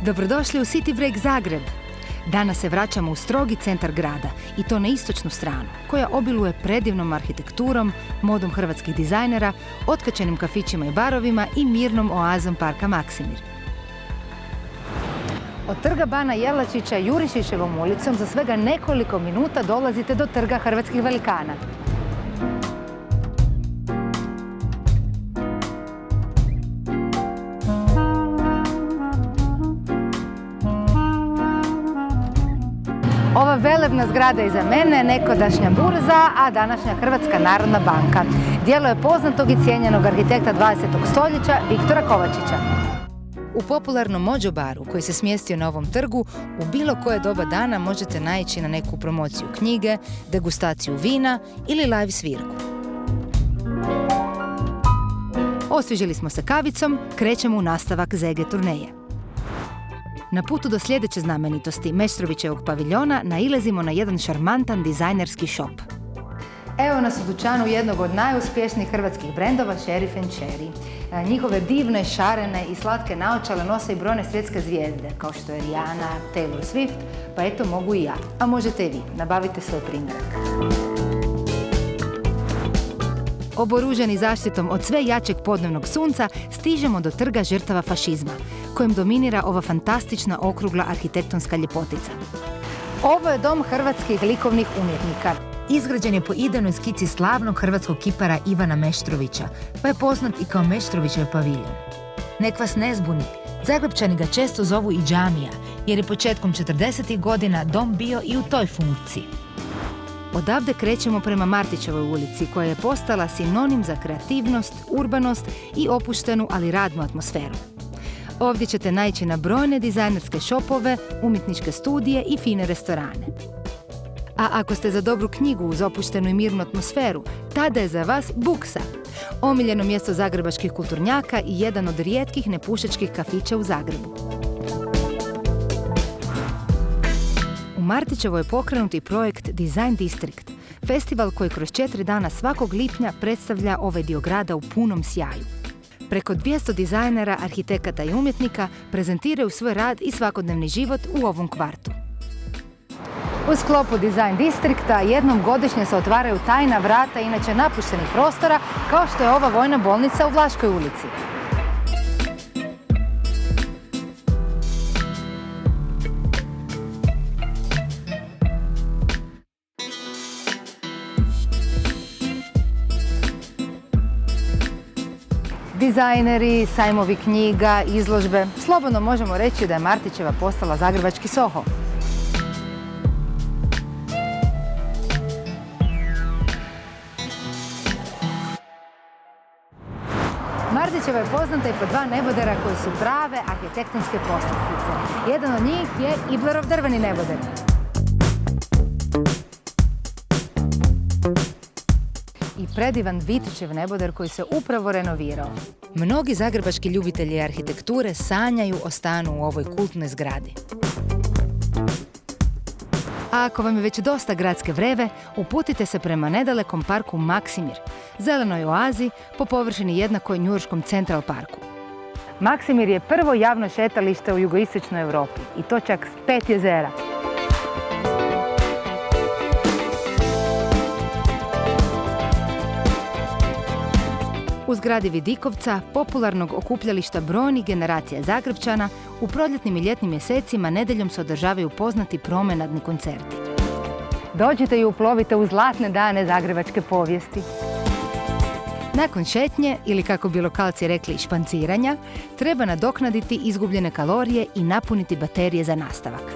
Dobrodošli u City Break Zagreb. Danas se vraćamo u strogi centar grada i to na istočnu stranu, koja obiluje predivnom arhitekturom, modom hrvatskih dizajnera, otkačenim kafićima i barovima i mirnom oazom parka Maksimir. Od trga Bana Jelačića Jurišićevom ulicom za svega nekoliko minuta dolazite do trga hrvatskih velikana. Ova velebna zgrada iza mene, nekodašnja burza, a današnja Hrvatska narodna banka. Djelo je poznatog i cijenjenog arhitekta 20. stoljeća Viktora Kovačića. U popularnom Mojo baru, koji se smjestio na ovom trgu, u bilo koje doba dana možete naići na neku promociju knjige, degustaciju vina ili live svirku. Osvježili smo se kavicom, krećemo u nastavak ZG turneje. Na putu do sljedeće znamenitosti, Meštrovićevog paviljona, nailazimo na jedan šarmantan dizajnerski shop. Evo nas u dućanu jednog od najuspješnijih hrvatskih brendova, Sheriff & Cherry. Njihove divne, šarene i slatke naočale nose i brojne svjetske zvijezde, kao što je Rihanna, Taylor Swift, pa eto mogu i ja. A možete i vi, nabavite svoj primjerak. Oboruženi zaštitom od sve jačeg podnevnog sunca, stižemo do trga žrtava fašizma, kojem dominira ova fantastična okrugla arhitektonska ljepotica. Ovo je dom hrvatskih likovnih umjetnika. Izgrađen je po idejnoj skici slavnog hrvatskog kipara Ivana Meštrovića, pa je poznat i kao Meštrovićev paviljon. Nek vas ne zbuni, Zagrepčani ga često zovu i džamija, jer je početkom 40. godina dom bio i u toj funkciji. Odavde krećemo prema Martićevoj ulici, koja je postala sinonim za kreativnost, urbanost i opuštenu, ali radnu atmosferu. Ovdje ćete naići na brojne dizajnerske šopove, umjetničke studije i fine restorane. A ako ste za dobru knjigu uz opuštenu i mirnu atmosferu, tada je za vas Buksa, omiljeno mjesto zagrebačkih kulturnjaka i jedan od rijetkih nepušačkih kafića u Zagrebu. U Martićevoj je pokrenut i projekt Design District, festival koji kroz 4 dana svakog lipnja predstavlja ovaj dio grada u punom sjaju. Preko 200 dizajnera, arhitekata i umjetnika prezentiraju svoj rad i svakodnevni život u ovom kvartu. U sklopu Design Districta jednom godišnje se otvaraju tajna vrata inače napuštenih prostora, kao što je ova vojna bolnica u Vlaškoj ulici. Dizajneri, sajmovi knjiga, izložbe. Slobodno možemo reći da je Martićeva postala zagrebački Soho. Martićeva je poznata i po 2 nebodera koji su prave arhitektonske poslastice. Jedan od njih je Iblerov drveni neboder. I predivan Vitićev neboder koji se upravo renovirao. Mnogi zagrebački ljubitelji arhitekture sanjaju o stanu u ovoj kultnoj zgradi. A ako vam je već dosta gradske vreve, uputite se prema nedalekom parku Maksimir, zelenoj oazi po površini jednakoj njujorškom Central Parku. Maksimir je prvo javno šetalište u jugoistočnoj Europi i to čak s 5 jezera. U zgradi Vidikovca, popularnog okupljališta brojnih generacija Zagrepčana, u proljetnim i ljetnim mjesecima nedeljom se održavaju poznati promenadni koncerti. Dođite i uplovite u zlatne dane zagrebačke povijesti. Nakon šetnje, ili kako bi lokalci rekli španciranja, treba nadoknaditi izgubljene kalorije i napuniti baterije za nastavak.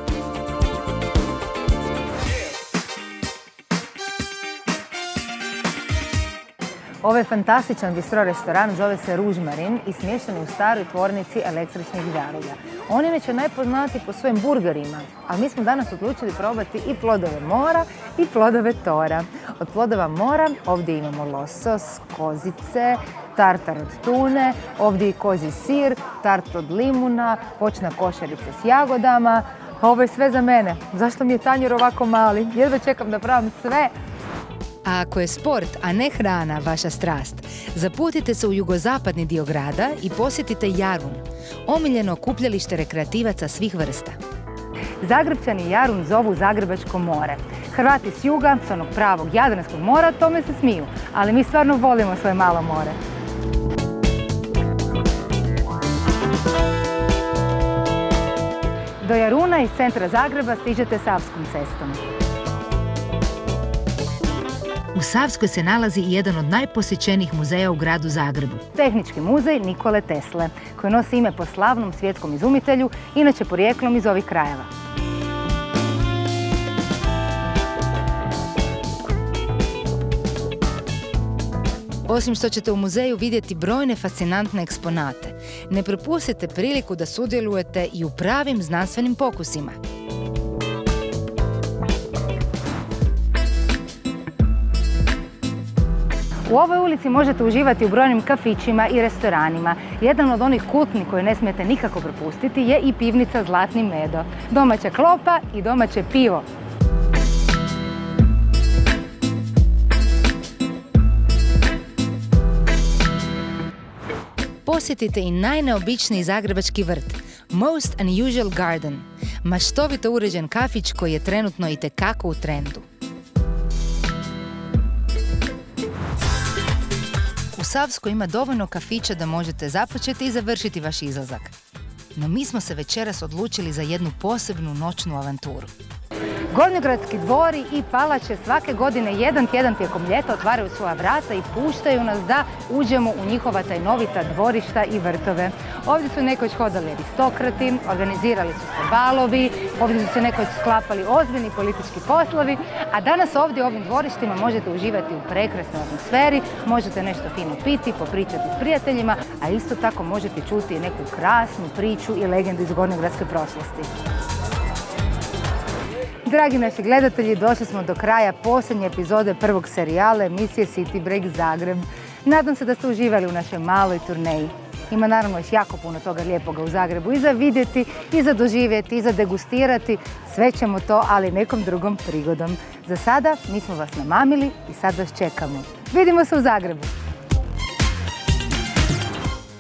Ovaj fantastičan bistro restoran zove se Ružmarin i smješten je u staroj tvornici električnih žarulja. On je inače najpoznatiji po svojim burgerima, a mi smo danas odlučili probati i plodove mora i plodove tora. Od plodova mora ovdje imamo losos, kozice, tartar od tune, ovdje i kozji sir, tart od limuna, voćna košarica s jagodama. Ovo je sve za mene. Zašto mi je tanjur ovako mali? Jedva čekam da probam sve. A ako je sport, a ne hrana, vaša strast, zaputite se u jugozapadni dio grada i posjetite Jarun, omiljeno okupljalište rekreativaca svih vrsta. Zagrebčani Jarun zovu Zagrebačko more. Hrvati s juga, s onog pravog Jadranskog mora, tome se smiju, ali mi stvarno volimo svoje malo more. Do Jaruna iz centra Zagreba stižete Savskom cestom. U Savskoj se nalazi i jedan od najposjećenijih muzeja u gradu Zagrebu. Tehnički muzej Nikole Tesle, koji nosi ime po slavnom svjetskom izumitelju, inače porijeklom iz ovih krajeva. Osim što ćete u muzeju vidjeti brojne fascinantne eksponate, ne propustite priliku da sudjelujete i u pravim znanstvenim pokusima. U ovoj ulici možete uživati u brojnim kafićima i restoranima. Jedan od onih kultnih koje ne smijete nikako propustiti je i pivnica Zlatni Medo. Domaća klopa i domaće pivo. Posjetite i najneobičniji zagrebački vrt, Most Unusual Garden, maštovito uređen kafić koji je trenutno itekako u trendu. U Savskoj ima dovoljno kafića da možete započeti i završiti vaš izlazak. No mi smo se večeras odlučili za jednu posebnu noćnu avanturu. Gornjogradski dvori i palače svake godine jedan tjedan tijekom ljeta otvaraju svoja vrata i puštaju nas da uđemo u njihova tajnovita dvorišta i vrtove. Ovdje su nekoć hodali aristokrati, organizirali su se balovi, ovdje su se nekoć sklapali ozbiljni politički poslovi, a danas ovdje u ovim dvorištima možete uživati u prekrasnoj atmosferi, možete nešto fino piti, popričati s prijateljima, a isto tako možete čuti neku krasnu priču i legendu iz gornjogradske prošlosti. Dragi naši gledatelji, došli smo do kraja posljednje epizode prvog serijala emisije City Break Zagreb. Nadam se da ste uživali u našoj maloj turneji. Ima naravno još jako puno toga lijepoga u Zagrebu i za vidjeti, i za doživjeti, i za degustirati. Sve ćemo to, ali nekom drugom prigodom. Za sada mi smo vas namamili i sad vas čekamo. Vidimo se u Zagrebu!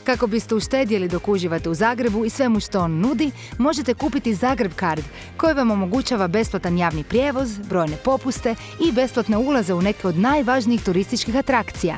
Kako biste uštedjeli dok uživate u Zagrebu i svemu što on nudi, možete kupiti Zagreb Card, koji vam omogućava besplatan javni prijevoz, brojne popuste i besplatne ulaze u neke od najvažnijih turističkih atrakcija.